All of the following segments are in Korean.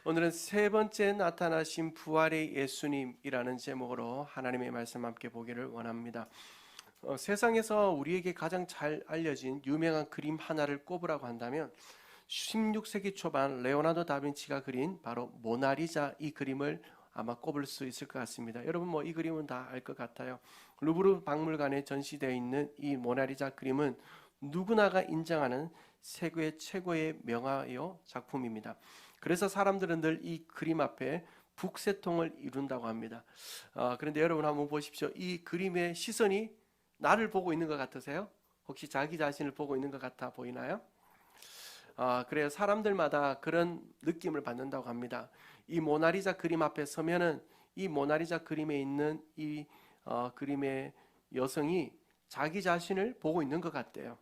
오늘은 세 번째 나타나신 부활의 예수님이라는 제목으로 하나님의 말씀 함께 보기를 원합니다. 세상에서 우리에게 가장 잘 알려진 유명한 그림 하나를 꼽으라고 한다면 16세기 초반 레오나르도 다빈치가 그린 바로 모나리자 이 그림을 아마 꼽을 수 있을 것 같습니다. 여러분 이 그림은 다 알 것 같아요. 루브르 박물관에 전시되어 있는 이 모나리자 그림은 누구나가 인정하는 세계 최고의 명화요 작품입니다. 그래서 사람들은 늘 이 그림 앞에 북새통을 이룬다고 합니다. 그런데 여러분 한번 보십시오. 이 그림의 시선이 나를 보고 있는 것 같으세요? 혹시 자기 자신을 보고 있는 것 같아 보이나요? 그래요. 사람들마다 그런 느낌을 받는다고 합니다. 이 모나리자 그림 앞에 서면은 이 모나리자 그림에 있는 이 그림의 여성이 자기 자신을 보고 있는 것 같대요.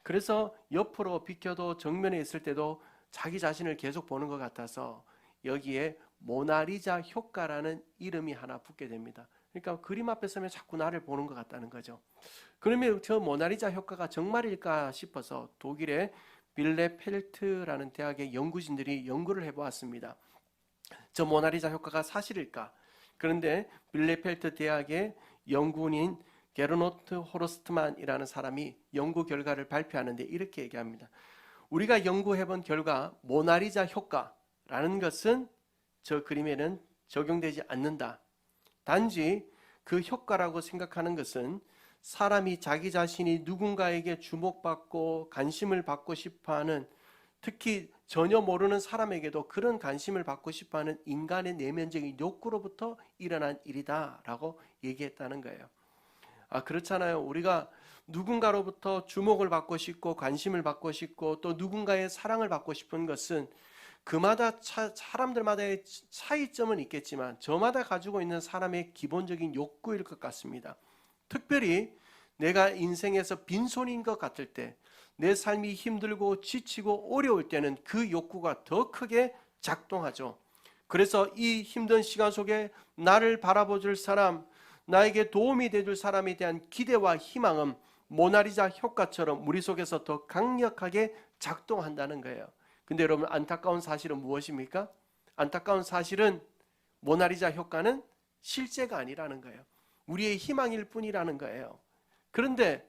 그래서 옆으로 비켜도 정면에 있을 때도 자기 자신을 계속 보는 것 같아서 여기에 모나리자 효과라는 이름이 하나 붙게 됩니다. 그러니까 그림 앞에 서면 자꾸 나를 보는 것 같다는 거죠. 그러면 저 모나리자 효과가 정말일까 싶어서 독일의 빌레펠트라는 대학의 연구진들이 연구를 해보았습니다. 저 모나리자 효과가 사실일까? 그런데 빌레펠트 대학의 연구원인 게르노트 호르스트만이라는 사람이 연구 결과를 발표하는데 이렇게 얘기합니다. 우리가 연구해본 결과 모나리자 효과라는 것은 저 그림에는 적용되지 않는다. 단지 그 효과라고 생각하는 것은 사람이 자기 자신이 누군가에게 주목받고 관심을 받고 싶어하는, 특히 전혀 모르는 사람에게도 그런 관심을 받고 싶어하는 인간의 내면적인 욕구로부터 일어난 일이다 라고 얘기했다는 거예요. 그렇잖아요. 우리가 누군가로부터 주목을 받고 싶고 관심을 받고 싶고 또 누군가의 사랑을 받고 싶은 것은 그마다 사람들마다의 차이점은 있겠지만 저마다 가지고 있는 사람의 기본적인 욕구일 것 같습니다. 특별히 내가 인생에서 빈손인 것 같을 때, 내 삶이 힘들고 지치고 어려울 때는 그 욕구가 더 크게 작동하죠. 그래서 이 힘든 시간 속에 나를 바라봐줄 사람, 나에게 도움이 돼줄 사람에 대한 기대와 희망은 모나리자 효과처럼 우리 속에서 더 강력하게 작동한다는 거예요. 근데 여러분, 안타까운 사실은 무엇입니까? 안타까운 사실은 모나리자 효과는 실제가 아니라는 거예요. 우리의 희망일 뿐이라는 거예요. 그런데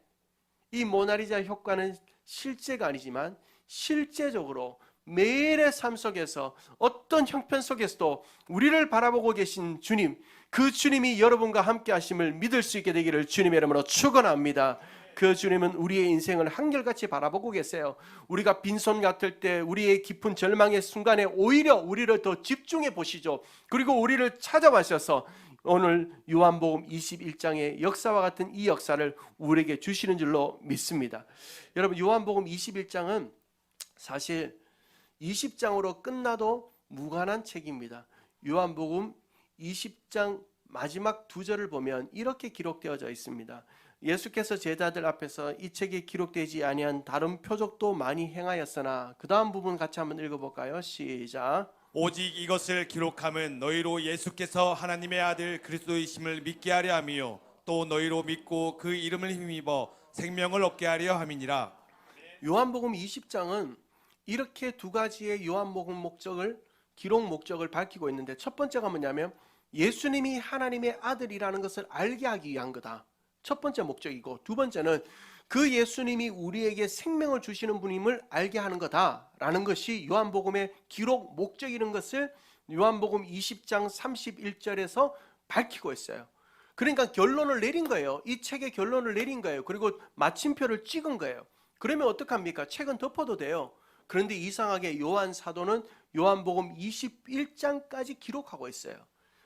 이 모나리자 효과는 실제가 아니지만 실제적으로 매일의 삶 속에서 어떤 형편 속에서도 우리를 바라보고 계신 주님, 그 주님이 여러분과 함께 하심을 믿을 수 있게 되기를 주님의 이름으로 축원합니다. 그 주님은 우리의 인생을 한결같이 바라보고 계세요. 우리가 빈손 같을 때, 우리의 깊은 절망의 순간에 오히려 우리를 더 집중해 보시죠. 그리고 우리를 찾아와셔서 오늘 요한복음 21장의 역사와 같은 이 역사를 우리에게 주시는 줄로 믿습니다. 여러분, 요한복음 21장은 사실 20장으로 끝나도 무관한 책입니다. 요한복음 20장 마지막 두 절을 보면 이렇게 기록되어져 있습니다. 예수께서 제자들 앞에서 이 책에 기록되지 아니한 다른 표적도 많이 행하였으나, 그 다음 부분 같이 한번 읽어볼까요? 시작. 오직 이것을 기록함은 너희로 예수께서 하나님의 아들 그리스도이심을 믿게 하려 함이요 또 너희로 믿고 그 이름을 힘입어 생명을 얻게 하려 함이니라. 요한복음 20장은 이렇게 두 가지의 요한복음 목적을, 기록 목적을 밝히고 있는데, 첫 번째가 뭐냐면 예수님이 하나님의 아들이라는 것을 알게 하기 위한 거다. 첫 번째 목적이고, 두 번째는 그 예수님이 우리에게 생명을 주시는 분임을 알게 하는 거다라는 것이 요한복음의 기록 목적이라는 것을 요한복음 20장 31절에서 밝히고 있어요. 그러니까 결론을 내린 거예요. 이 책의 결론을 내린 거예요. 그리고 마침표를 찍은 거예요. 그러면 어떡합니까? 책은 덮어도 돼요. 그런데 이상하게 요한 사도는 요한복음 21장까지 기록하고 있어요.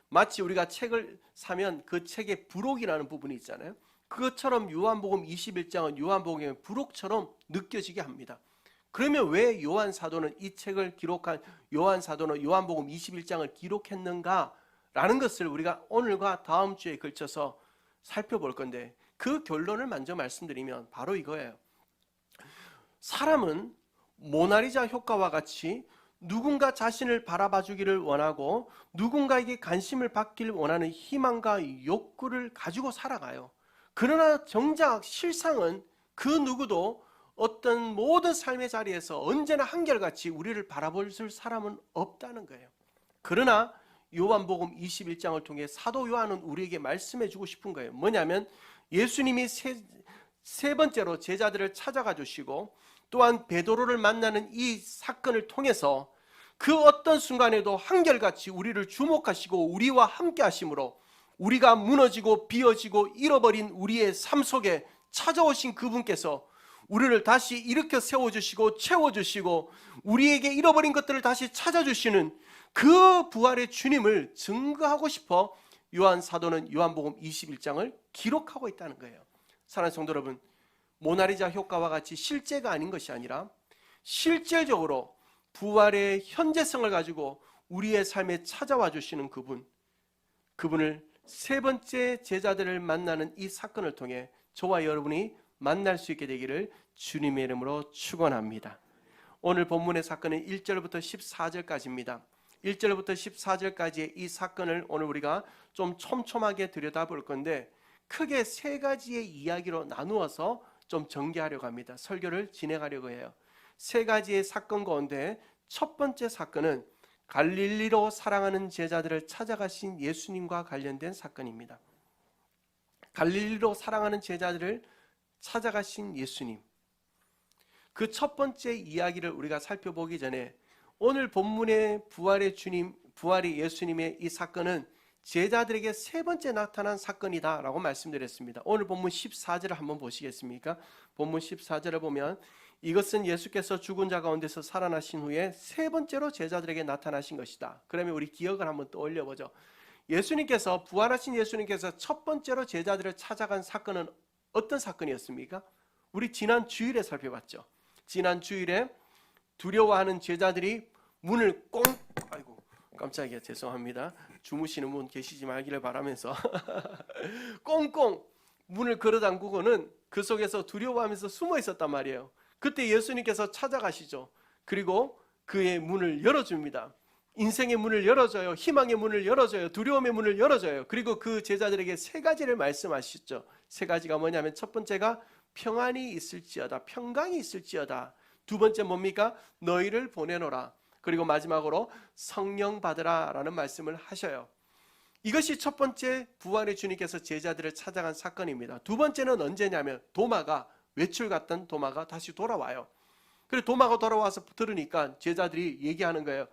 마치 우리가 책을 사면 그 책의 부록이라는 부분이 있잖아요. 그것처럼 요한복음 21장은 요한복음의 부록처럼 느껴지게 합니다. 그러면 왜 요한 사도는 이 책을 기록한 요한 사도는 요한복음 21장을 기록했는가? 라는 것을 우리가 오늘과 다음 주에 걸쳐서 살펴볼 건데, 그 결론을 먼저 말씀드리면 바로 이거예요. 사람은 모나리자 효과와 같이 누군가 자신을 바라봐 주기를 원하고 누군가에게 관심을 받기를 원하는 희망과 욕구를 가지고 살아가요. 그러나 정작 실상은 그 누구도 어떤 모든 삶의 자리에서 언제나 한결같이 우리를 바라볼 사람은 없다는 거예요. 그러나 요한복음 21장을 통해 사도 요한은 우리에게 말씀해 주고 싶은 거예요. 뭐냐면 예수님이 세 번째로 제자들을 찾아가 주시고 또한 베드로를 만나는 이 사건을 통해서 그 어떤 순간에도 한결같이 우리를 주목하시고 우리와 함께 하심으로 우리가 무너지고 비어지고 잃어버린 우리의 삶 속에 찾아오신 그분께서 우리를 다시 일으켜 세워주시고 채워주시고 우리에게 잃어버린 것들을 다시 찾아주시는 그 부활의 주님을 증거하고 싶어 요한 사도는 요한복음 21장을 기록하고 있다는 거예요. 사랑하는 성도 여러분, 모나리자 효과와 같이 실제가 아닌 것이 아니라 실질적으로 부활의 현재성을 가지고 우리의 삶에 찾아와 주시는 그분을 세 번째 제자들을 만나는 이 사건을 통해 저와 여러분이 만날 수 있게 되기를 주님의 이름으로 축원합니다. 오늘 본문의 사건은 1절부터 14절까지입니다. 1절부터 14절까지의 이 사건을 오늘 우리가 좀 촘촘하게 들여다볼 건데 크게 세 가지의 이야기로 나누어서 좀 전개하려고 합니다. 설교를 진행하려고 해요. 세 가지의 사건 가운데 첫 번째 사건은 갈릴리로 사랑하는 제자들을 찾아가신 예수님과 관련된 사건입니다. 갈릴리로 사랑하는 제자들을 찾아가신 예수님, 그 첫 번째 이야기를 우리가 살펴보기 전에 오늘 본문의 부활의 주님, 부활의 예수님의 이 사건은 제자들에게 세 번째 나타난 사건이다 라고 말씀드렸습니다. 오늘 본문 14절을 한번 보시겠습니까? 본문 14절을 보면 이것은 예수께서 죽은 자 가운데서 살아나신 후에 세 번째로 제자들에게 나타나신 것이다. 그러면 우리 기억을 한번 떠올려보죠. 예수님께서, 부활하신 예수님께서 첫 번째로 제자들을 찾아간 사건은 어떤 사건이었습니까? 우리 지난 주일에 살펴봤죠. 지난 주일에 두려워하는 제자들이 문을 아이고 깜짝이야, 죄송합니다. 주무시는 분 계시지 말기를 바라면서 꽁꽁 문을 걸어 잠그고는 그 속에서 두려워하면서 숨어 있었단 말이에요. 그때 예수님께서 찾아가시죠. 그리고 그의 문을 열어줍니다. 인생의 문을 열어줘요. 희망의 문을 열어줘요. 두려움의 문을 열어줘요. 그리고 그 제자들에게 세 가지를 말씀하셨죠. 세 가지가 뭐냐면 첫 번째가 평안이 있을지어다, 평강이 있을지어다. 두 번째 뭡니까? 너희를 보내노라. 그리고 마지막으로 성령 받으라 라는 말씀을 하셔요. 이것이 첫 번째 부활의 주님께서 제자들을 찾아간 사건입니다. 두 번째는 언제냐면 도마가, 외출 갔던 도마가 다시 돌아와요. 그래서 도마가 돌아와서 들으니까 제자들이 얘기하는 거예요.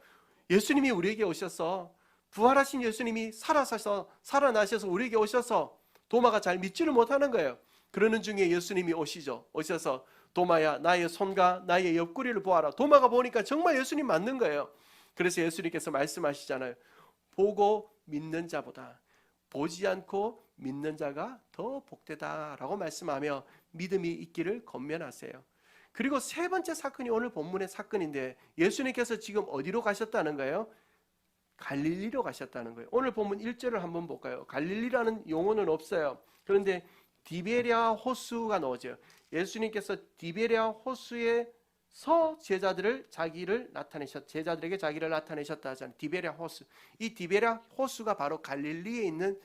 예수님이 우리에게 오셔서, 부활하신 예수님이 살아나셔서 우리에게 오셔서 도마가 잘 믿지를 못하는 거예요. 그러는 중에 예수님이 오셔서 도마야, 나의 손과 나의 옆구리를 보아라. 도마가 보니까 정말 예수님 맞는 거예요. 그래서 예수님께서 말씀하시잖아요. 보고 믿는 자보다 보지 않고 믿는 자가 더 복되다라고 말씀하며 믿음이 있기를 권면하세요. 그리고 세 번째 사건이 오늘 본문의 사건인데 예수님께서 지금 어디로 가셨다는 거예요? 갈릴리로 가셨다는 거예요. 오늘 본문 1절을 한번 볼까요? 갈릴리라는 용어는 없어요. 그런데 디베랴 호수가 나오죠. 예수님께서 디베랴 호수에서 제자들에게 자기를 나타내셨다 하잖아요. 디베랴 호수. 이 디베랴 호수가 바로 갈릴리에 있는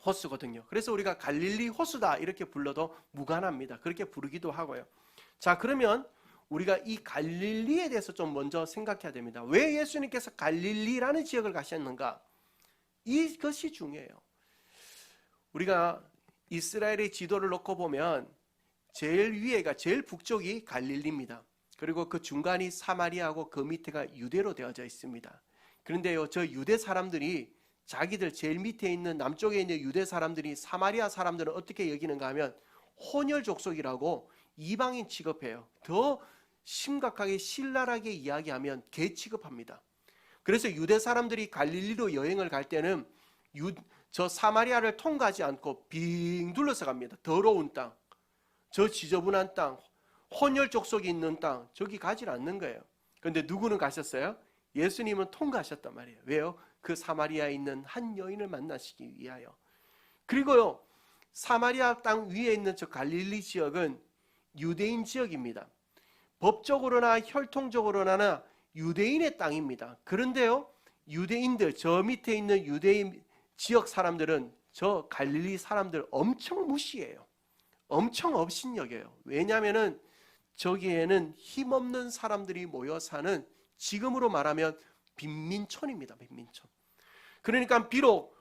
호수거든요. 그래서 우리가 갈릴리 호수다 이렇게 불러도 무관합니다. 그렇게 부르기도 하고요. 자, 그러면 우리가 이 갈릴리에 대해서 좀 먼저 생각해야 됩니다. 왜 예수님께서 갈릴리라는 지역을 가셨는가? 이것이 중요해요. 우리가 이스라엘의 지도를 놓고 보면 제일 위에가, 제일 북쪽이 갈릴리입니다. 그리고 그 중간이 사마리아하고 그 밑에가 유대로 되어져 있습니다. 그런데요, 저 유대 사람들이 자기들 제일 밑에 있는 남쪽에 있는 유대 사람들이 사마리아 사람들은 어떻게 여기는가 하면 혼혈 족속이라고 이방인 취급해요. 더 심각하게 신랄하게 이야기하면 개 취급합니다. 그래서 유대 사람들이 갈릴리로 여행을 갈 때는 저 사마리아를 통과하지 않고 빙 둘러서 갑니다. 더러운 땅, 저 지저분한 땅, 혼혈 족속이 있는 땅, 저기 가지 않는 거예요. 그런데 누구는 가셨어요? 예수님은 통과하셨단 말이에요. 왜요? 그 사마리아에 있는 한 여인을 만나시기 위하여. 그리고요, 사마리아 땅 위에 있는 저 갈릴리 지역은 유대인 지역입니다. 법적으로나 혈통적으로나 유대인의 땅입니다. 그런데요, 유대인들, 저 밑에 있는 유대인 지역 사람들은 저 갈릴리 사람들 엄청 무시해요. 엄청 업신여겨요. 왜냐하면 저기에는 힘없는 사람들이 모여 사는, 지금으로 말하면 빈민촌입니다. 빈민촌. 그러니까 비록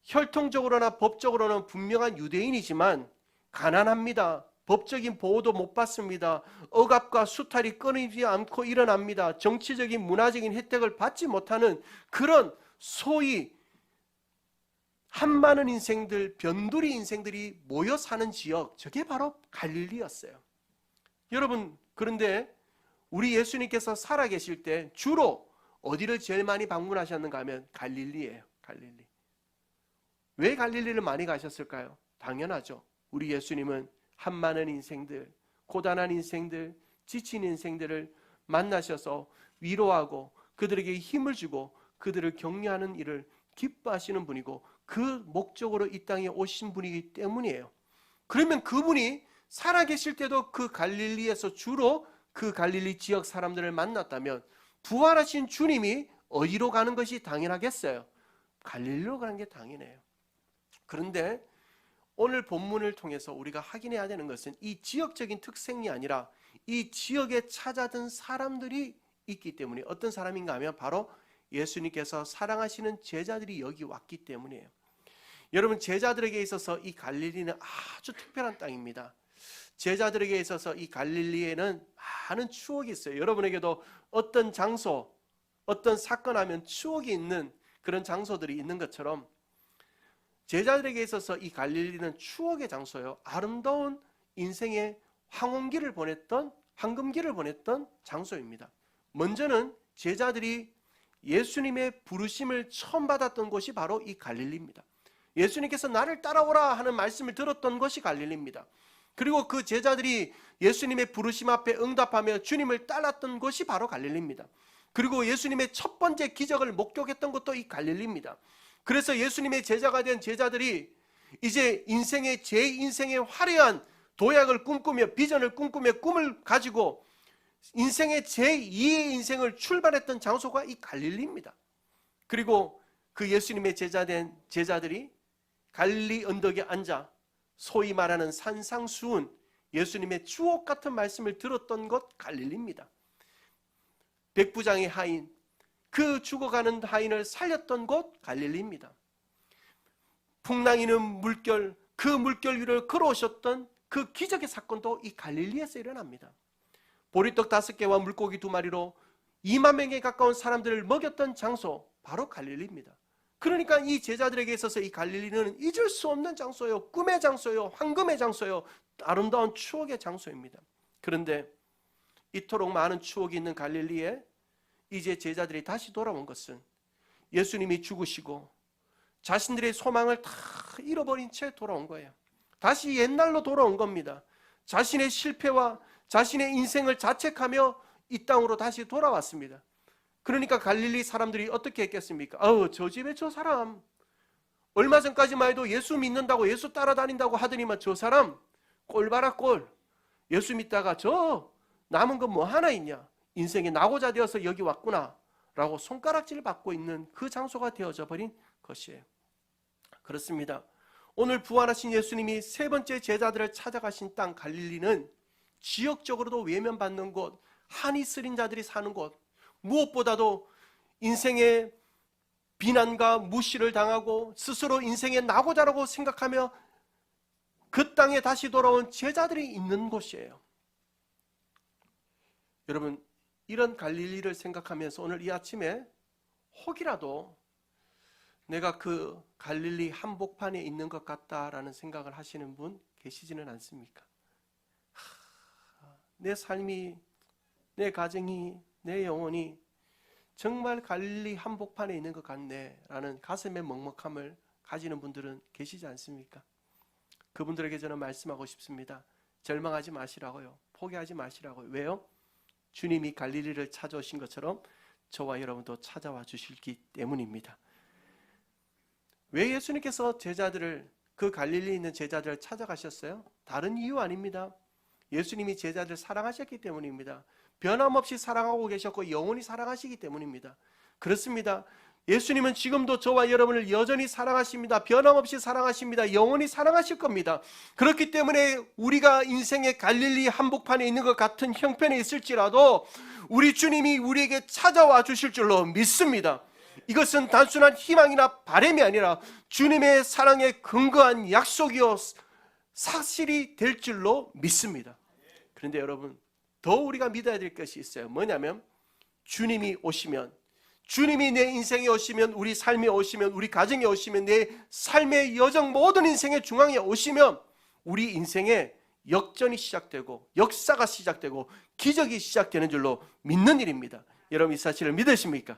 혈통적으로나 법적으로는 분명한 유대인이지만 가난합니다. 법적인 보호도 못 받습니다. 억압과 수탈이 끊이지 않고 일어납니다. 정치적인 문화적인 혜택을 받지 못하는 그런 소위 한 많은 인생들, 변두리 인생들이 모여 사는 지역, 저게 바로 갈릴리였어요. 여러분, 그런데 우리 예수님께서 살아계실 때 주로 어디를 제일 많이 방문하셨는가 하면 갈릴리예요. 갈릴리. 왜 갈릴리를 많이 가셨을까요? 당연하죠. 우리 예수님은 한 많은 인생들, 고단한 인생들, 지친 인생들을 만나셔서 위로하고 그들에게 힘을 주고 그들을 격려하는 일을 기뻐하시는 분이고 그 목적으로 이 땅에 오신 분이기 때문이에요. 그러면 그분이 살아계실 때도 그 갈릴리에서 주로 그 갈릴리 지역 사람들을 만났다면 부활하신 주님이 어디로 가는 것이 당연하겠어요? 갈릴리로 가는 게 당연해요. 그런데 오늘 본문을 통해서 우리가 확인해야 되는 것은 이 지역적인 특성이 아니라 이 지역에 찾아든 사람들이 있기 때문에 어떤 사람인가 하면 바로 예수님께서 사랑하시는 제자들이 여기 왔기 때문이에요. 여러분, 제자들에게 있어서 이 갈릴리는 아주 특별한 땅입니다. 제자들에게 있어서 이 갈릴리에는 많은 추억이 있어요. 여러분에게도 어떤 장소, 어떤 사건 하면 추억이 있는 그런 장소들이 있는 것처럼 제자들에게 있어서 이 갈릴리는 추억의 장소예요. 아름다운 인생의 황혼기를 보냈던, 황금기를 보냈던 장소입니다. 먼저는 제자들이 예수님의 부르심을 처음 받았던 곳이 바로 이 갈릴리입니다. 예수님께서 나를 따라오라 하는 말씀을 들었던 것이 갈릴리입니다. 그리고 그 제자들이 예수님의 부르심 앞에 응답하며 주님을 따랐던 곳이 바로 갈릴리입니다. 그리고 예수님의 첫 번째 기적을 목격했던 것도 이 갈릴리입니다. 그래서 예수님의 제자가 된 제자들이 이제 인생의 제2인생의 화려한 도약을 꿈꾸며 비전을 꿈꾸며 꿈을 가지고 인생의 제2의 인생을 출발했던 장소가 이 갈릴리입니다. 그리고 그 예수님의 제자된 제자들이 갈릴리 언덕에 앉아 소위 말하는 산상수훈, 예수님의 주옥 같은 말씀을 들었던 곳 갈릴리입니다. 백부장의 하인, 그 죽어가는 하인을 살렸던 곳 갈릴리입니다. 풍랑이는 물결, 그 물결 위를 걸어오셨던 그 기적의 사건도 이 갈릴리에서 일어납니다. 보리떡 5개와 물고기 2마리로 2만 명에 가까운 사람들을 먹였던 장소, 바로 갈릴리입니다. 그러니까 이 제자들에게 있어서 이 갈릴리는 잊을 수 없는 장소예요. 꿈의 장소예요. 황금의 장소예요. 아름다운 추억의 장소입니다. 그런데 이토록 많은 추억이 있는 갈릴리에 이제 제자들이 다시 돌아온 것은 예수님이 죽으시고 자신들의 소망을 다 잃어버린 채 돌아온 거예요. 다시 옛날로 돌아온 겁니다. 자신의 실패와 자신의 인생을 자책하며 이 땅으로 다시 돌아왔습니다. 그러니까 갈릴리 사람들이 어떻게 했겠습니까? 저 집에 저 사람 얼마 전까지만 해도 예수 믿는다고 예수 따라다닌다고 하더니만 저 사람 꼴 봐라 꼴. 예수 믿다가 저 남은 건 뭐 하나 있냐. 인생이 낙오자 되어서 여기 왔구나 라고 손가락질 받고 있는 그 장소가 되어져 버린 것이에요. 그렇습니다. 오늘 부활하신 예수님이 세 번째 제자들을 찾아가신 땅 갈릴리는 지역적으로도 외면받는 곳, 한이 쓰린 자들이 사는 곳, 무엇보다도 인생의 비난과 무시를 당하고 스스로 인생의 낙오자라고 생각하며 그 땅에 다시 돌아온 제자들이 있는 곳이에요. 여러분, 이런 갈릴리를 생각하면서 오늘 이 아침에 혹이라도 내가 그 갈릴리 한복판에 있는 것 같다라는 생각을 하시는 분 계시지는 않습니까? 내 삶이, 내 가정이, 내 영혼이 정말 갈릴리 한복판에 있는 것 같네 라는 가슴의 먹먹함을 가지는 분들은 계시지 않습니까? 그분들에게 저는 말씀하고 싶습니다. 절망하지 마시라고요. 포기하지 마시라고요. 왜요? 주님이 갈릴리를 찾아오신 것처럼 저와 여러분도 찾아와 주시기 때문입니다. 왜 예수님께서 제자들을, 그 갈릴리에 있는 제자들을 찾아가셨어요? 다른 이유 아닙니다. 예수님이 제자들을 사랑하셨기 때문입니다. 변함없이 사랑하고 계셨고 영원히 사랑하시기 때문입니다. 그렇습니다. 예수님은 지금도 저와 여러분을 여전히 사랑하십니다. 변함없이 사랑하십니다. 영원히 사랑하실 겁니다. 그렇기 때문에 우리가 인생의 갈릴리 한복판에 있는 것 같은 형편에 있을지라도 우리 주님이 우리에게 찾아와 주실 줄로 믿습니다. 이것은 단순한 희망이나 바람이 아니라 주님의 사랑에 근거한 약속이요 사실이 될 줄로 믿습니다. 그런데 여러분, 더 우리가 믿어야 될 것이 있어요. 뭐냐면 주님이 오시면, 주님이 내 인생에 오시면, 우리 삶에 오시면, 우리 가정에 오시면, 내 삶의 여정 모든 인생의 중앙에 오시면 우리 인생에 역전이 시작되고 역사가 시작되고 기적이 시작되는 줄로 믿는 일입니다. 여러분 이 사실을 믿으십니까?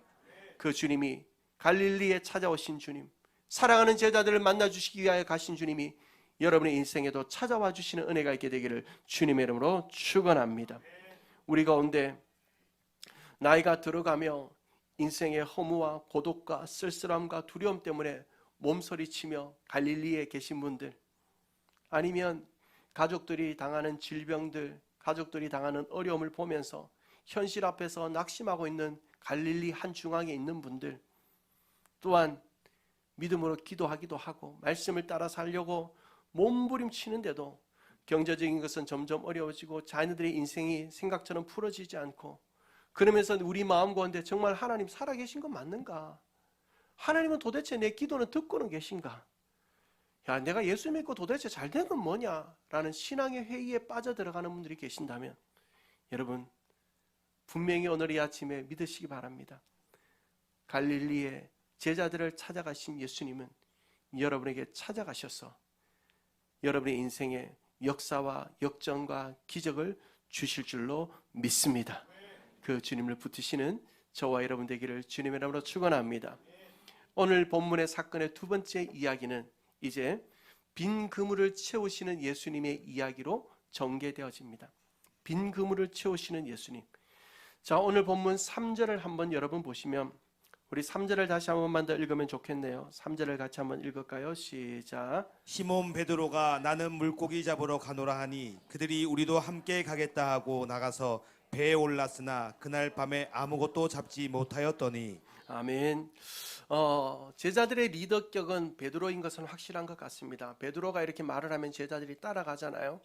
그 주님이 갈릴리에 찾아오신 주님, 사랑하는 제자들을 만나주시기 위하여 가신 주님이 여러분의 인생에도 찾아와 주시는 은혜가 있게 되기를 주님의 이름으로 축원합니다. 우리 가운데 나이가 들어가며 인생의 허무와 고독과 쓸쓸함과 두려움 때문에 몸서리치며 갈릴리에 계신 분들, 아니면 가족들이 당하는 질병들, 가족들이 당하는 어려움을 보면서 현실 앞에서 낙심하고 있는 갈릴리 한중앙에 있는 분들, 또한 믿음으로 기도하기도 하고 말씀을 따라 살려고 몸부림치는데도 경제적인 것은 점점 어려워지고 자녀들의 인생이 생각처럼 풀어지지 않고, 그러면서 우리 마음 가운데 정말 하나님 살아계신 건 맞는가? 하나님은 도대체 내 기도는 듣고는 계신가? 야, 내가 예수 믿고 도대체 잘된 건 뭐냐? 라는 신앙의 회의에 빠져들어가는 분들이 계신다면 여러분 분명히 오늘 이 아침에 믿으시기 바랍니다. 갈릴리에 제자들을 찾아가신 예수님은 여러분에게 찾아가셔서 여러분의 인생에 역사와 역전과 기적을 주실 줄로 믿습니다. 그 주님을 붙드시는 저와 여러분 되기를 주님의 이름으로 축원합니다. 오늘 본문의 사건의 두 번째 이야기는 이제 빈 그물을 채우시는 예수님의 이야기로 전개되어집니다. 빈 그물을 채우시는 예수님. 자, 오늘 본문 3절을 한번 여러분 보시면, 우리 3절을 다시 한 번만 더 읽으면 좋겠네요. 3절을 같이 한번 읽을까요? 시작. 시몬 베드로가 나는 물고기 잡으러 가노라 하니 그들이 우리도 함께 가겠다 하고 나가서 배에 올랐으나 그날 밤에 아무것도 잡지 못하였더니. 아멘. 제자들의 리더격은 베드로인 것은 확실한 것 같습니다. 베드로가 이렇게 말을 하면 제자들이 따라가잖아요.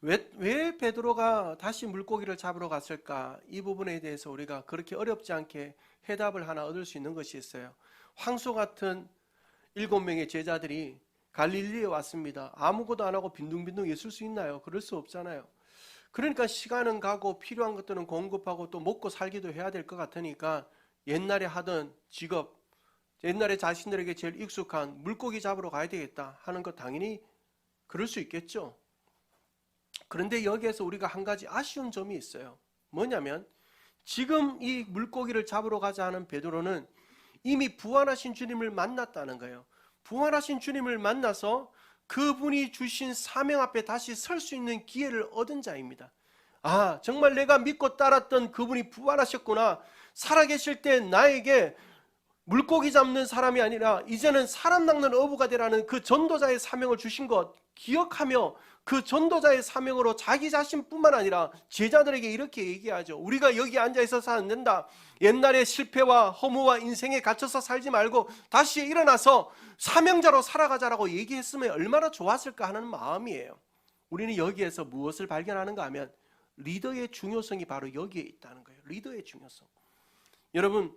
왜 베드로가 다시 물고기를 잡으러 갔을까? 이 부분에 대해서 우리가 그렇게 어렵지 않게 해답을 하나 얻을 수 있는 것이 있어요. 황소 같은 7명의 제자들이 갈릴리에 왔습니다. 아무것도 안 하고 빈둥빈둥 있을 수 있나요? 그럴 수 없잖아요. 그러니까 시간은 가고 필요한 것들은 공급하고 또 먹고 살기도 해야 될 것 같으니까 옛날에 하던 직업, 옛날에 자신들에게 제일 익숙한 물고기 잡으러 가야 되겠다 하는 것 당연히 그럴 수 있겠죠. 그런데 여기에서 우리가 한 가지 아쉬운 점이 있어요. 뭐냐면 지금 이 물고기를 잡으러 가자 하는 베드로는 이미 부활하신 주님을 만났다는 거예요. 부활하신 주님을 만나서 그분이 주신 사명 앞에 다시 설 수 있는 기회를 얻은 자입니다. 아, 정말 내가 믿고 따랐던 그분이 부활하셨구나. 살아계실 때 나에게 물고기 잡는 사람이 아니라 이제는 사람 낚는 어부가 되라는 그 전도자의 사명을 주신 것 기억하며 그 전도자의 사명으로 자기 자신뿐만 아니라 제자들에게 이렇게 얘기하죠. 우리가 여기 앉아 있어서 안 된다. 옛날의 실패와 허무와 인생에 갇혀서 살지 말고 다시 일어나서 사명자로 살아가자라고 얘기했으면 얼마나 좋았을까 하는 마음이에요. 우리는 여기에서 무엇을 발견하는가 하면 리더의 중요성이 바로 여기에 있다는 거예요. 리더의 중요성. 여러분,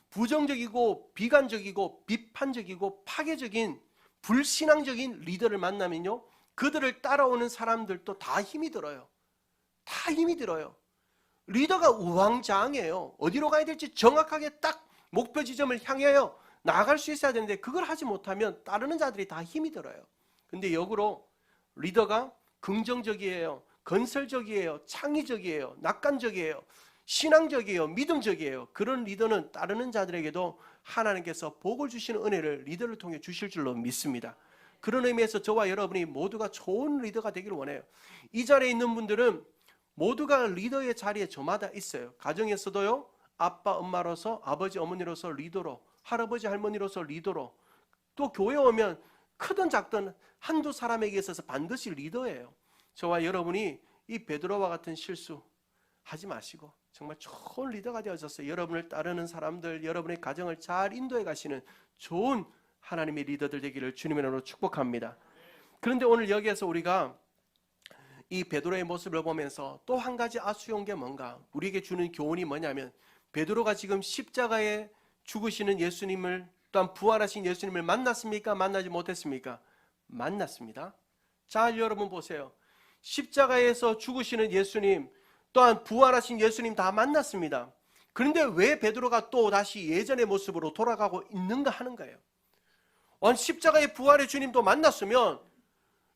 부정적이고 비관적이고 비판적이고 파괴적인 불신앙적인 리더를 만나면요, 그들을 따라오는 사람들도 다 힘이 들어요. 다 힘이 들어요. 리더가 우왕좌왕해요. 어디로 가야 될지 정확하게 딱 목표 지점을 향하여 나아갈 수 있어야 되는데 그걸 하지 못하면 따르는 자들이 다 힘이 들어요. 근데 역으로 리더가 긍정적이에요. 건설적이에요. 창의적이에요. 낙관적이에요. 신앙적이에요. 믿음적이에요. 그런 리더는 따르는 자들에게도 하나님께서 복을 주시는 은혜를 리더를 통해 주실 줄로 믿습니다. 그런 의미에서 저와 여러분이 모두가 좋은 리더가 되기를 원해요. 이 자리에 있는 분들은 모두가 리더의 자리에 저마다 있어요. 가정에서도요, 아빠 엄마로서, 아버지 어머니로서 리더로, 할아버지 할머니로서 리더로, 또 교회 오면 크든 작든 한두 사람에게 있어서 반드시 리더예요. 저와 여러분이 이 베드로와 같은 실수 하지 마시고 정말 좋은 리더가 되어져서 여러분을 따르는 사람들, 여러분의 가정을 잘 인도해 가시는 좋은 하나님의 리더들 되기를 주님의 이름으로 축복합니다. 그런데 오늘 여기에서 우리가 이 베드로의 모습을 보면서 또 한 가지 아쉬운 게 뭔가, 우리에게 주는 교훈이 뭐냐면, 베드로가 지금 십자가에 죽으시는 예수님을, 또한 부활하신 예수님을 만났습니까? 만나지 못했습니까? 만났습니다. 자, 여러분 보세요. 십자가에서 죽으시는 예수님, 또한 부활하신 예수님 다 만났습니다. 그런데 왜 베드로가 또 다시 예전의 모습으로 돌아가고 있는가 하는 거예요. 십자가의 부활의 주님도 만났으면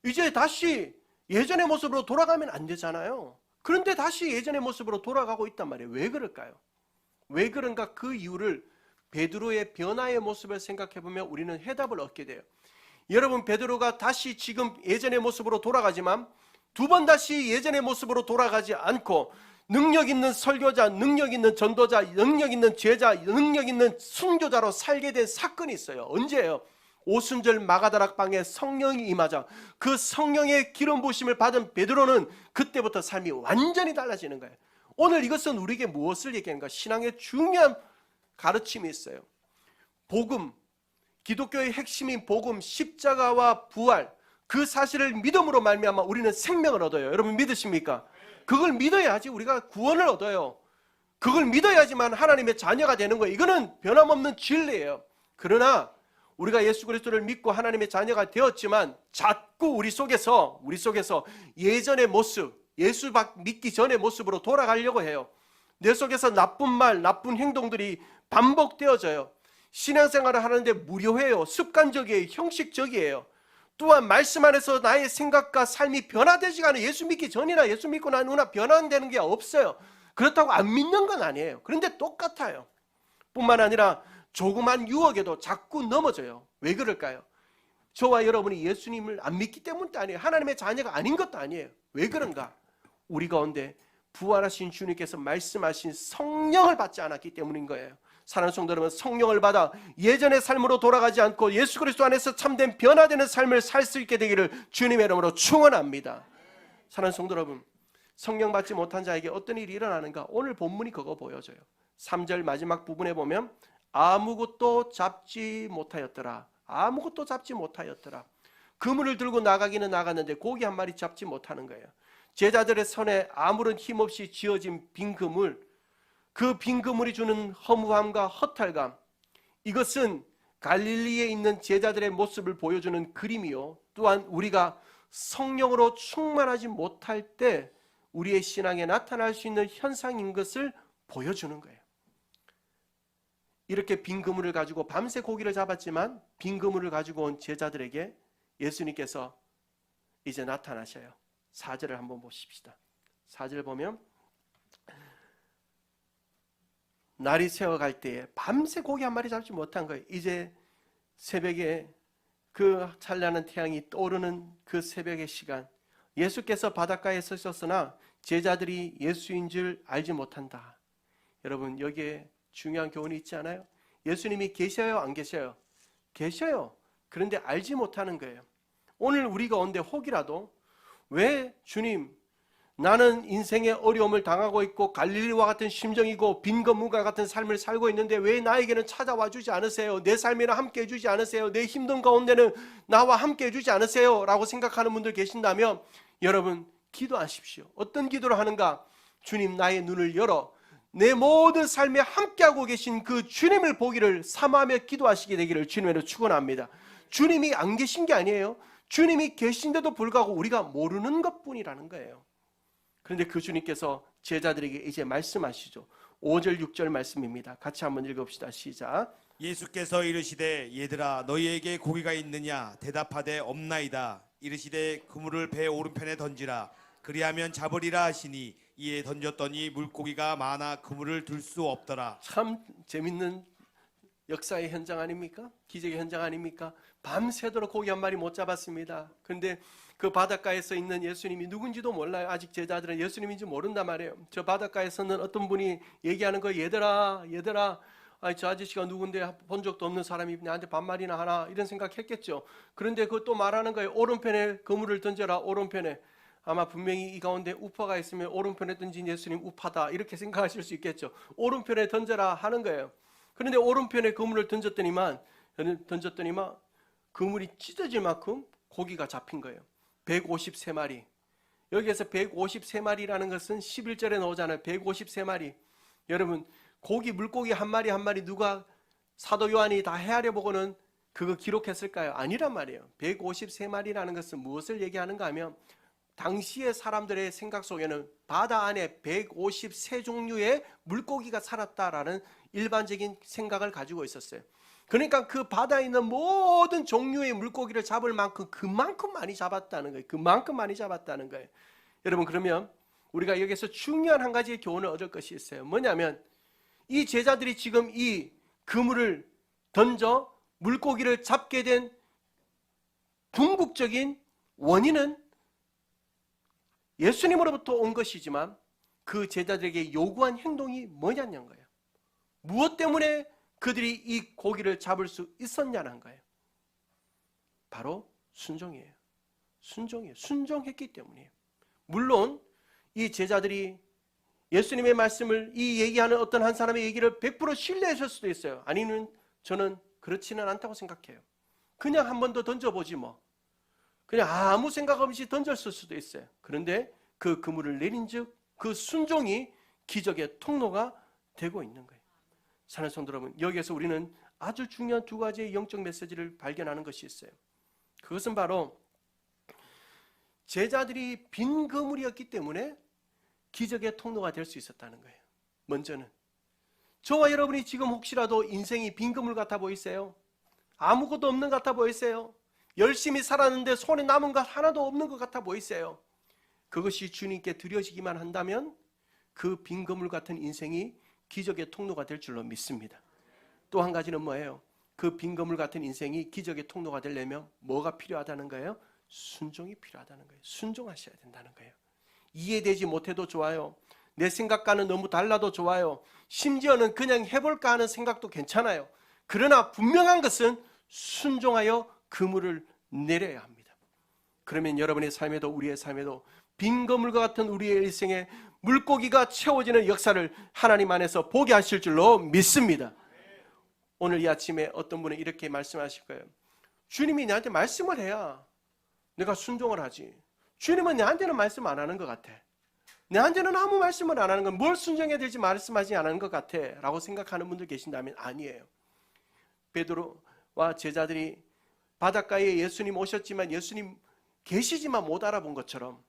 이제 다시 예전의 모습으로 돌아가면 안 되잖아요. 그런데 다시 예전의 모습으로 돌아가고 있단 말이에요. 왜 그럴까요? 왜 그런가? 그 이유를 베드로의 변화의 모습을 생각해 보면 우리는 해답을 얻게 돼요. 여러분, 베드로가 다시 지금 예전의 모습으로 돌아가지만 두 번 다시 예전의 모습으로 돌아가지 않고 능력 있는 설교자, 능력 있는 전도자, 능력 있는 제자, 능력 있는 순교자로 살게 된 사건이 있어요. 언제예요? 오순절 마가다락 방에 성령이 임하자 그 성령의 기름 부으심을 받은 베드로는 그때부터 삶이 완전히 달라지는 거예요. 오늘 이것은 우리에게 무엇을 얘기하는가? 신앙의 중요한 가르침이 있어요. 복음, 기독교의 핵심인 복음, 십자가와 부활, 그 사실을 믿음으로 말미암아 우리는 생명을 얻어요. 여러분 믿으십니까? 그걸 믿어야지 우리가 구원을 얻어요. 그걸 믿어야지만 하나님의 자녀가 되는 거예요. 이거는 변함없는 진리예요. 그러나 우리가 예수 그리스도를 믿고 하나님의 자녀가 되었지만 자꾸 우리 속에서 예전의 모습, 예수 믿기 전의 모습으로 돌아가려고 해요. 내 속에서 나쁜 말, 나쁜 행동들이 반복되어져요. 신앙생활을 하는데 무료해요. 습관적이에요. 형식적이에요. 또한 말씀 안에서 나의 생각과 삶이 변화되지가 않아요. 예수 믿기 전이나 예수 믿고 난 후나 변화되는 게 없어요. 그렇다고 안 믿는 건 아니에요. 그런데 똑같아요. 뿐만 아니라 조그만 유혹에도 자꾸 넘어져요. 왜 그럴까요? 저와 여러분이 예수님을 안 믿기 때문도 아니에요. 하나님의 자녀가 아닌 것도 아니에요. 왜 그런가? 우리 가운데 부활하신 주님께서 말씀하신 성령을 받지 않았기 때문인 거예요. 사랑하는 성도 여러분, 성령을 받아 예전의 삶으로 돌아가지 않고 예수 그리스도 안에서 참된 변화되는 삶을 살 수 있게 되기를 주님의 이름으로 축원합니다. 사랑하는 성도 여러분, 성령 받지 못한 자에게 어떤 일이 일어나는가? 오늘 본문이 그거 보여줘요. 3절 마지막 부분에 보면 아무것도 잡지 못하였더라. 아무것도 잡지 못하였더라. 그물을 들고 나가기는 나갔는데 고기 한 마리 잡지 못하는 거예요. 제자들의 손에 아무런 힘없이 쥐어진 빈 그물, 그 빈 그물이 주는 허무함과 허탈감, 이것은 갈릴리에 있는 제자들의 모습을 보여주는 그림이요, 또한 우리가 성령으로 충만하지 못할 때 우리의 신앙에 나타날 수 있는 현상인 것을 보여주는 거예요. 이렇게 빈 그물을 가지고 밤새 고기를 잡았지만 빈 그물을 가지고 온 제자들에게 예수님께서 이제 나타나셔요. 4절을 한번 보십시다. 4절 보면 날이 새어갈 때에 밤새 고기 한 마리 잡지 못한 거예요. 이제 새벽에 그 찬란한 태양이 떠오르는 그 새벽의 시간, 예수께서 바닷가에 서셨으나 제자들이 예수인 줄 알지 못한다. 여러분, 여기에 중요한 교훈이 있지 않아요? 예수님이 계셔요, 안 계셔요? 계셔요. 그런데 알지 못하는 거예요. 오늘 우리가 온데 혹이라도 왜 주님, 나는 인생의 어려움을 당하고 있고 갈릴리와 같은 심정이고 빈 건물과 같은 삶을 살고 있는데 왜 나에게는 찾아와 주지 않으세요? 내 삶에는 함께 해주지 않으세요? 내 힘든 가운데는 나와 함께 해주지 않으세요? 라고 생각하는 분들 계신다면 여러분 기도하십시오. 어떤 기도를 하는가? 주님, 나의 눈을 열어 내 모든 삶에 함께하고 계신 그 주님을 보기를 사모하며 기도하시게 되기를 주님으로 축원합니다. 주님이 안 계신 게 아니에요. 주님이 계신데도 불구하고 우리가 모르는 것뿐이라는 거예요. 그런데 그 주님께서 제자들에게 이제 말씀하시죠. 5절 6절 말씀입니다. 같이 한번 읽읍시다. 시작. 예수께서 이르시되 얘들아 너희에게 고기가 있느냐 대답하되 없나이다. 이르시되 그물을 배 오른편에 던지라. 그리하면 잡으리라 하시니 이에 던졌더니 물고기가 많아 그물을 들 수 없더라. 참 재밌는 역사의 현장 아닙니까? 기적의 현장 아닙니까? 밤새도록 고기 한 마리 못 잡았습니다. 그런데 그 바닷가에서 있는 예수님이 누군지도 몰라요. 아직 제자들은 예수님인지 모른단 말이에요. 저 바닷가에서는 어떤 분이 얘기하는 거, 얘들아 저 아저씨가 누군데 본 적도 없는 사람이 나한테 반말이나 하나 이런 생각했겠죠. 그런데 그것도 말하는 거예요. 오른편에 그물을 던져라. 오른편에. 아마 분명히 이 가운데 우파가 있으면 오른편에 던진 예수님 우파다 이렇게 생각하실 수 있겠죠. 오른편에 던져라 하는 거예요. 그런데 오른편에 그물을 던졌더니만 그물이 찢어질 만큼 고기가 잡힌 거예요. 153마리. 여기에서 153마리라는 것은 11절에 나오잖아요. 153마리. 여러분, 물고기 한 마리 한 마리 누가 사도 요한이 다 헤아려 보고는 그거 기록했을까요? 아니란 말이에요. 153마리라는 것은 무엇을 얘기하는가 하면 당시의 사람들의 생각 속에는 바다 안에 153종류의 물고기가 살았다라는 일반적인 생각을 가지고 있었어요. 그러니까 그 바다에 있는 모든 종류의 물고기를 잡을 만큼 그만큼 많이 잡았다는 거예요. 그만큼 많이 잡았다는 거예요. 여러분, 그러면 우리가 여기서 중요한 한 가지의 교훈을 얻을 것이 있어요. 뭐냐면 이 제자들이 지금 이 그물을 던져 물고기를 잡게 된 궁극적인 원인은 예수님으로부터 온 것이지만 그 제자들에게 요구한 행동이 뭐냐는 거예요. 무엇 때문에 그들이 이 고기를 잡을 수 있었냐는 거예요. 바로 순종이에요. 순종이에요. 순종했기 때문이에요. 물론 이 제자들이 예수님의 말씀을 이 얘기하는 어떤 한 사람의 얘기를 100% 신뢰했을 수도 있어요. 아니면 저는 그렇지는 않다고 생각해요. 그냥 한 번 더 던져보지 뭐. 그냥 아무 생각 없이 던졌을 수도 있어요. 그런데 그 그물을 내린 즉 그 순종이 기적의 통로가 되고 있는 거예요. 사랑하는 성도 여러분, 여기에서 우리는 아주 중요한 두 가지의 영적 메시지를 발견하는 것이 있어요. 그것은 바로 제자들이 빈 그물이었기 때문에 기적의 통로가 될 수 있었다는 거예요. 먼저는 저와 여러분이 지금 혹시라도 인생이 빈 그물 같아 보이세요? 아무것도 없는 것 같아 보이세요? 열심히 살았는데 손에 남은 것 하나도 없는 것 같아 보이세요? 그것이 주님께 드려지기만 한다면 그 빈 그물 같은 인생이 기적의 통로가 될 줄로 믿습니다. 또 한 가지는 뭐예요? 그 빈 그물 같은 인생이 기적의 통로가 되려면 뭐가 필요하다는 거예요? 순종이 필요하다는 거예요. 순종하셔야 된다는 거예요. 이해되지 못해도 좋아요. 내 생각과는 너무 달라도 좋아요. 심지어는 그냥 해볼까 하는 생각도 괜찮아요. 그러나 분명한 것은 순종하여 그물을 내려야 합니다. 그러면 여러분의 삶에도 우리의 삶에도 빈 그물과 같은 우리의 일생에 물고기가 채워지는 역사를 하나님 안에서 보게 하실 줄로 믿습니다. 오늘 이 아침에 어떤 분은 이렇게 말씀하실 거예요. 주님이 나한테 말씀을 해야 내가 순종을 하지. 주님은 나한테는 말씀 안 하는 것 같아. 나한테는 아무 말씀을 안 하는 건 뭘 순종해야 될지 말씀하지 않는 것 같아 라고 생각하는 분들 계신다면 아니에요. 베드로와 제자들이 바닷가에 예수님 오셨지만 예수님 계시지만 못 알아본 것처럼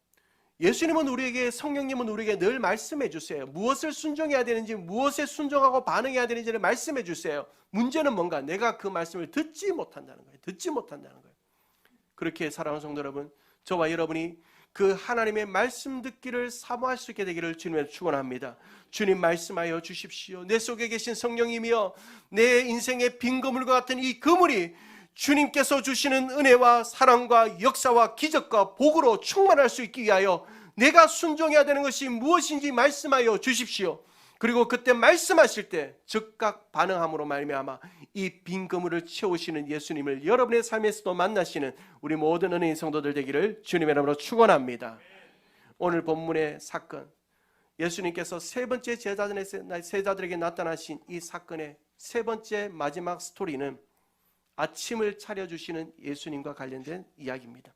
예수님은 우리에게, 성령님은 우리에게 늘 말씀해 주세요. 무엇을 순종해야 되는지, 무엇에 순종하고 반응해야 되는지를 말씀해 주세요. 문제는 뭔가? 내가 그 말씀을 듣지 못한다는 거예요. 듣지 못한다는 거예요. 그렇게 사랑하는 성도 여러분, 저와 여러분이 그 하나님의 말씀 듣기를 사모할 수 있게 되기를 주님의 축원합니다. 주님 말씀하여 주십시오. 내 속에 계신 성령님이여, 내 인생의 빈 그물과 같은 이 그물이 주님께서 주시는 은혜와 사랑과 역사와 기적과 복으로 충만할 수 있기 위하여 내가 순종해야 되는 것이 무엇인지 말씀하여 주십시오. 그리고 그때 말씀하실 때 즉각 반응함으로 말미암아 이 빈 그물을 채우시는 예수님을 여러분의 삶에서도 만나시는 우리 모든 은혜인 성도들 되기를 주님의 이름으로 축원합니다. 오늘 본문의 사건, 예수님께서 세 번째 제자들에게 나타나신 이 사건의 세 번째 마지막 스토리는 아침을 차려주시는 예수님과 관련된 이야기입니다.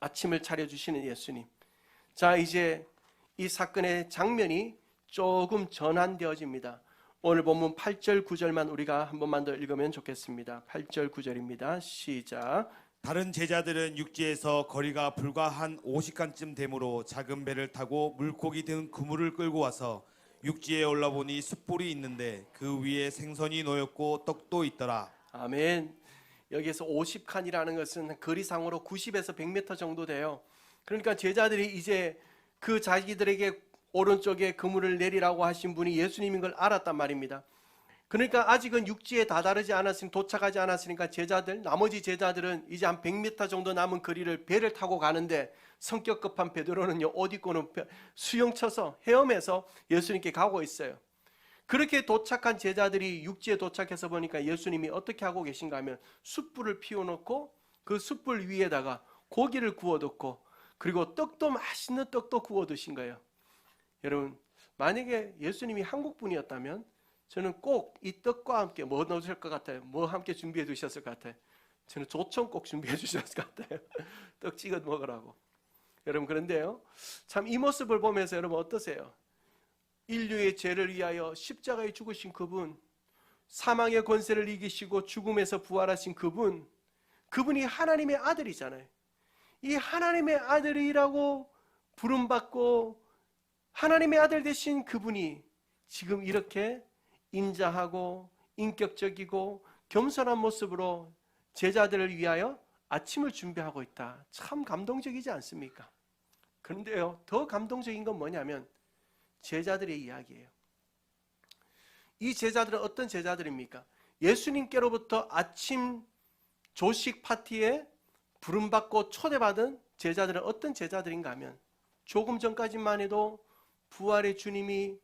아침을 차려주시는 예수님. 자, 이제 이 사건의 장면이 조금 전환되어집니다. 오늘 본문 8절 9절만 우리가 한 번만 더 읽으면 좋겠습니다. 8절 9절입니다. 시작. 다른 제자들은 육지에서 거리가 불과 한 50칸쯤 되므로 작은 배를 타고 물고기 든 그물을 끌고 와서 육지에 올라보니 숯불이 있는데 그 위에 생선이 놓였고 떡도 있더라. 아멘. 여기에서 50칸이라는 것은 거리상으로 90에서 100m 정도 돼요. 그러니까 제자들이 이제 그 자기들에게 오른쪽에 그물을 내리라고 하신 분이 예수님인 걸 알았단 말입니다. 그러니까 아직은 육지에 다다르지 않았으니, 도착하지 않았으니까 나머지 제자들은 이제 한 100m 정도 남은 거리를 배를 타고 가는데 성격 급한 베드로는요, 옷 입고는 수영 쳐서 헤엄해서 예수님께 가고 있어요. 그렇게 도착한 제자들이 육지에 도착해서 보니까 예수님이 어떻게 하고 계신가 하면 숯불을 피워놓고 그 숯불 위에다가 고기를 구워뒀고 그리고 떡도 맛있는 떡도 구워 드신 거예요. 여러분, 만약에 예수님이 한국 분이었다면 저는 꼭 이 떡과 함께 뭐 넣으실 것 같아요? 뭐 함께 준비해 두셨을 것 같아요? 저는 조청 꼭 준비해 주셨을 것 같아요. 떡 찍어 먹으라고. 여러분, 그런데요, 참 이 모습을 보면서 여러분 어떠세요? 인류의 죄를 위하여 십자가에 죽으신 그분, 사망의 권세를 이기시고 죽음에서 부활하신 그분이 하나님의 아들이잖아요. 이 하나님의 아들이라고 부름받고 하나님의 아들 되신 그분이 지금 이렇게 인자하고 인격적이고 겸손한 모습으로 제자들을 위하여 아침을 준비하고 있다. 참 감동적이지 않습니까? 그런데요, 더 감동적인 건 뭐냐면 제자들의 이야기예요. 이 제자들은 어떤 제자들입니까? 예수님께로부터 아침 조식 파티에 부름받고 초대받은 제자들은 어떤 제자들인가 하면 조금 전까지만 해도 부활의 주님에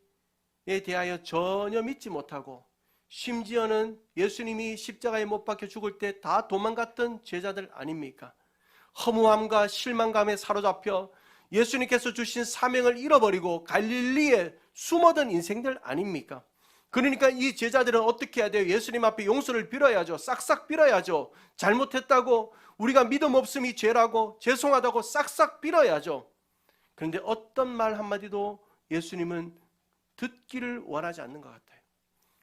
대하여 전혀 믿지 못하고 심지어는 예수님이 십자가에 못 박혀 죽을 때 다 도망갔던 제자들 아닙니까? 허무함과 실망감에 사로잡혀 예수님께서 주신 사명을 잃어버리고 갈릴리에 숨어든 인생들 아닙니까? 그러니까 이 제자들은 어떻게 해야 돼요? 예수님 앞에 용서를 빌어야죠. 싹싹 빌어야죠. 잘못했다고, 우리가 믿음 없음이 죄라고, 죄송하다고 싹싹 빌어야죠. 그런데 어떤 말 한마디도 예수님은 듣기를 원하지 않는 것 같아요.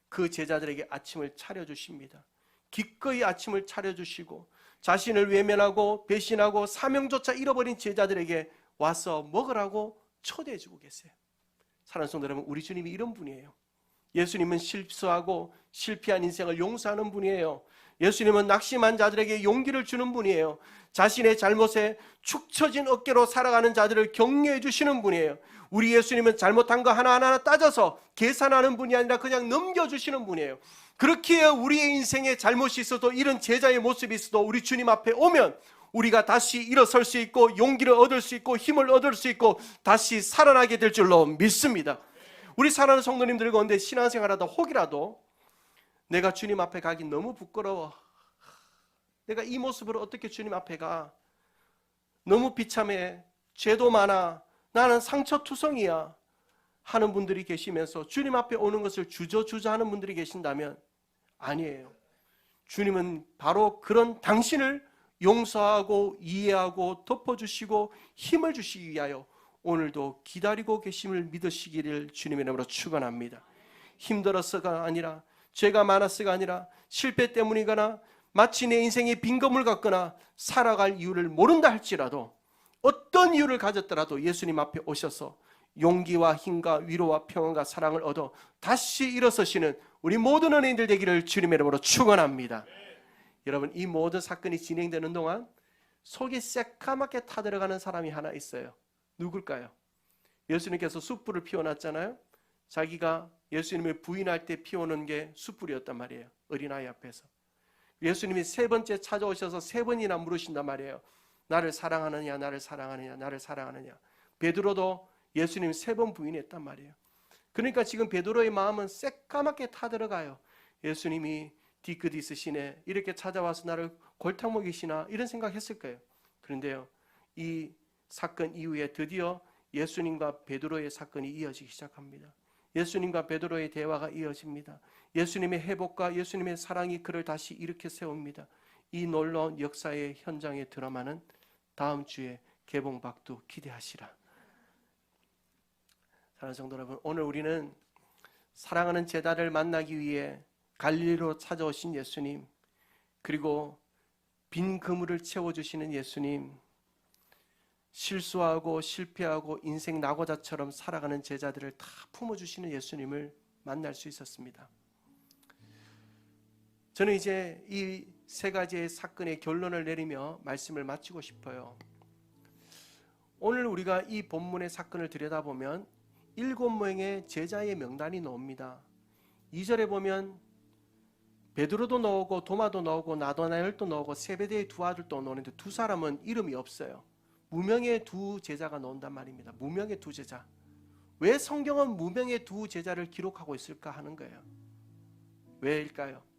그 제자들에게 아침을 차려주십니다. 기꺼이 아침을 차려주시고 자신을 외면하고 배신하고 사명조차 잃어버린 제자들에게 와서 먹으라고 초대해주고 계세요. 사랑하는 성도 여러분, 우리 주님이 이런 분이에요. 예수님은 실수하고 실패한 인생을 용서하는 분이에요. 예수님은 낙심한 자들에게 용기를 주는 분이에요. 자신의 잘못에 축 처진 어깨로 살아가는 자들을 격려해 주시는 분이에요. 우리 예수님은 잘못한 거 하나하나 따져서 계산하는 분이 아니라 그냥 넘겨주시는 분이에요. 그렇기에 우리의 인생에 잘못이 있어도, 이런 제자의 모습이 있어도 우리 주님 앞에 오면 우리가 다시 일어설 수 있고 용기를 얻을 수 있고 힘을 얻을 수 있고 다시 살아나게 될 줄로 믿습니다. 우리 사랑하는 성도님들 가운데 신앙생활하다 혹이라도 내가 주님 앞에 가기 너무 부끄러워, 내가 이 모습으로 어떻게 주님 앞에 가, 너무 비참해, 죄도 많아, 나는 상처투성이야 하는 분들이 계시면서 주님 앞에 오는 것을 주저주저 하는 분들이 계신다면 아니에요. 주님은 바로 그런 당신을 용서하고 이해하고 덮어주시고 힘을 주시기 위하여 오늘도 기다리고 계심을 믿으시기를 주님의 이름으로 축원합니다. 힘들어서가 아니라, 죄가 많았어가 아니라, 실패 때문이거나 마치 내 인생에 빈 건물 같거나 살아갈 이유를 모른다 할지라도, 어떤 이유를 가졌더라도 예수님 앞에 오셔서 용기와 힘과 위로와 평안과 사랑을 얻어 다시 일어서시는 우리 모든 은혜인들 되기를 주님의 이름으로 축원합니다. 여러분, 이 모든 사건이 진행되는 동안 속이 새까맣게 타들어가는 사람이 하나 있어요. 누굴까요? 예수님께서 숯불을 피워놨잖아요. 자기가 예수님을 부인할 때 피워놓은 게 숯불이었단 말이에요. 어린아이 앞에서. 예수님이 세 번째 찾아오셔서 세 번이나 물으신단 말이에요. 나를 사랑하느냐, 나를 사랑하느냐, 나를 사랑하느냐. 베드로도 예수님 세 번 부인했단 말이에요. 그러니까 지금 베드로의 마음은 새까맣게 타들어가요. 예수님이 뒤끝 있으시네, 이렇게 찾아와서 나를 골탕 먹이시나, 이런 생각했을 거예요. 그런데요, 이 사건 이후에 드디어 예수님과 베드로의 사건이 이어지기 시작합니다. 예수님과 베드로의 대화가 이어집니다. 예수님의 회복과 예수님의 사랑이 그를 다시 일으켜 세웁니다. 이 놀라운 역사의 현장의 드라마는 다음 주에 개봉박두 기대하시라. 사랑하는 성도 여러분, 오늘 우리는 사랑하는 제자를 만나기 위해 갈릴리로 찾아오신 예수님, 그리고 빈 그물을 채워주시는 예수님, 실수하고 실패하고 인생 낙오자처럼 살아가는 제자들을 다 품어주시는 예수님을 만날 수 있었습니다. 저는 이제 이 세 가지의 사건의 결론을 내리며 말씀을 마치고 싶어요. 오늘 우리가 이 본문의 사건을 들여다보면 7명의 제자의 명단이 나옵니다. 2절에 보면 베드로도 나오고 도마도 나오고 나도나엘도 나오고 세베대의 두 아들도 나오는데 두 사람은 이름이 없어요. 무명의 두 제자가 나온단 말입니다. 무명의 두 제자. 왜 성경은 무명의 두 제자를 기록하고 있을까 하는 거예요. 왜일까요?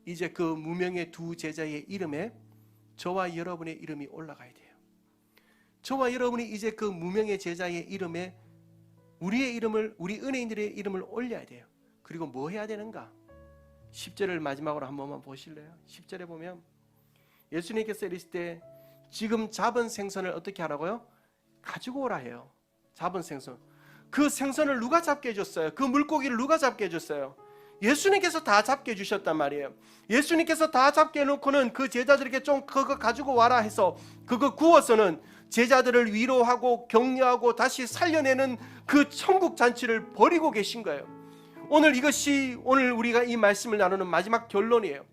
이제 그 무명의 두 제자의 이름에 저와 여러분의 이름이 올라가야 돼요. 저와 여러분이 이제 그 무명의 제자의 이름에 우리의 이름을, 우리 은혜인들의 이름을 올려야 돼요. 그리고 뭐 해야 되는가? 10절을 마지막으로 한 번만 보실래요? 10절에 보면 예수님께서 이르실 때 지금 잡은 생선을 어떻게 하라고요? 가지고 오라 해요. 잡은 생선. 그 생선을 누가 잡게 해줬어요? 그 물고기를 누가 잡게 해줬어요? 예수님께서 다 잡게 해주셨단 말이에요. 예수님께서 다 잡게 해놓고는 그 제자들에게 좀 그거 가지고 와라 해서 그거 구워서는 제자들을 위로하고 격려하고 다시 살려내는 그 천국 잔치를 벌이고 계신 거예요. 오늘 이것이 오늘 우리가 이 말씀을 나누는 마지막 결론이에요.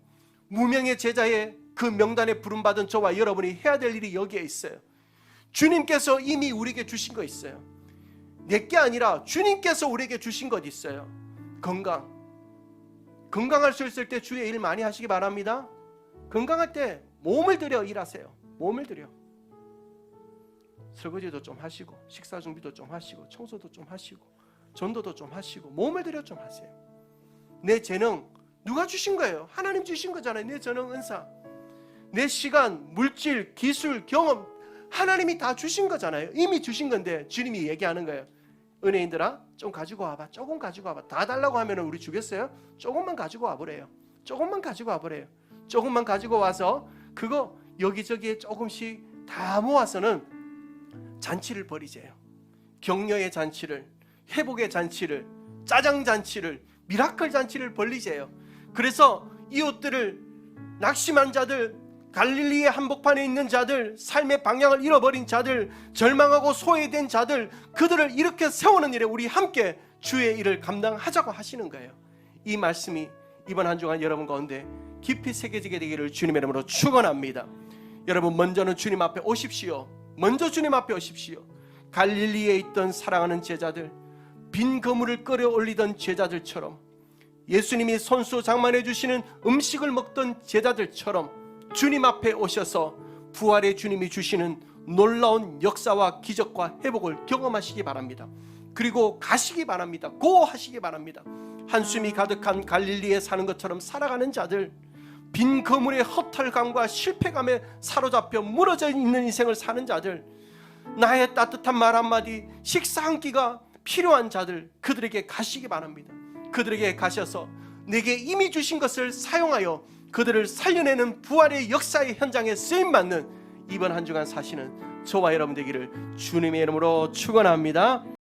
무명의 제자의 그 명단에 부름받은 저와 여러분이 해야 될 일이 여기에 있어요. 주님께서 이미 우리에게 주신 거 있어요. 내게 아니라 주님께서 우리에게 주신 것 있어요. 건강할 수 있을 때 주의 일 많이 하시기 바랍니다. 건강할 때 몸을 들여 일하세요. 몸을 들여. 설거지도 좀 하시고 식사 준비도 좀 하시고 청소도 좀 하시고 전도도 좀 하시고 몸을 들여 좀 하세요. 내 재능 누가 주신 거예요? 하나님 주신 거잖아요. 내 재능, 은사, 내 시간, 물질, 기술, 경험 하나님이 다 주신 거잖아요. 이미 주신 건데 주님이 얘기하는 거예요. 은혜인들아 좀 가지고 와봐. 조금 가지고 와봐. 다 달라고 하면 우리 주겠어요? 조금만 가지고 와보래요. 조금만 가지고 와보래요. 조금만 가지고 와서 그거 여기저기에 조금씩 다 모아서는 잔치를 벌이세요. 격려의 잔치를, 회복의 잔치를, 짜장 잔치를, 미라클 잔치를 벌리세요. 그래서 이웃들을, 낙심한 자들, 갈릴리의 한복판에 있는 자들, 삶의 방향을 잃어버린 자들, 절망하고 소외된 자들, 그들을 이렇게 세우는 일에 우리 함께 주의 일을 감당하자고 하시는 거예요. 이 말씀이 이번 한 주간 여러분 가운데 깊이 새겨지게 되기를 주님의 이름으로 축원합니다. 여러분 먼저는 주님 앞에 오십시오. 먼저 주님 앞에 오십시오. 갈릴리에 있던 사랑하는 제자들, 빈 그물을 끌어올리던 제자들처럼, 예수님이 손수 장만해 주시는 음식을 먹던 제자들처럼 주님 앞에 오셔서 부활의 주님이 주시는 놀라운 역사와 기적과 회복을 경험하시기 바랍니다. 그리고 가시기 바랍니다. 고하시기 바랍니다. 한숨이 가득한 갈릴리에 사는 것처럼 살아가는 자들, 빈 그물의 허탈감과 실패감에 사로잡혀 무너져 있는 인생을 사는 자들, 나의 따뜻한 말 한마디, 식사 한 끼가 필요한 자들, 그들에게 가시기 바랍니다. 그들에게 가셔서 내게 이미 주신 것을 사용하여 그들을 살려내는 부활의 역사의 현장에 쓰임받는 이번 한 주간 사시는 저와 여러분 되기를 주님의 이름으로 축원합니다.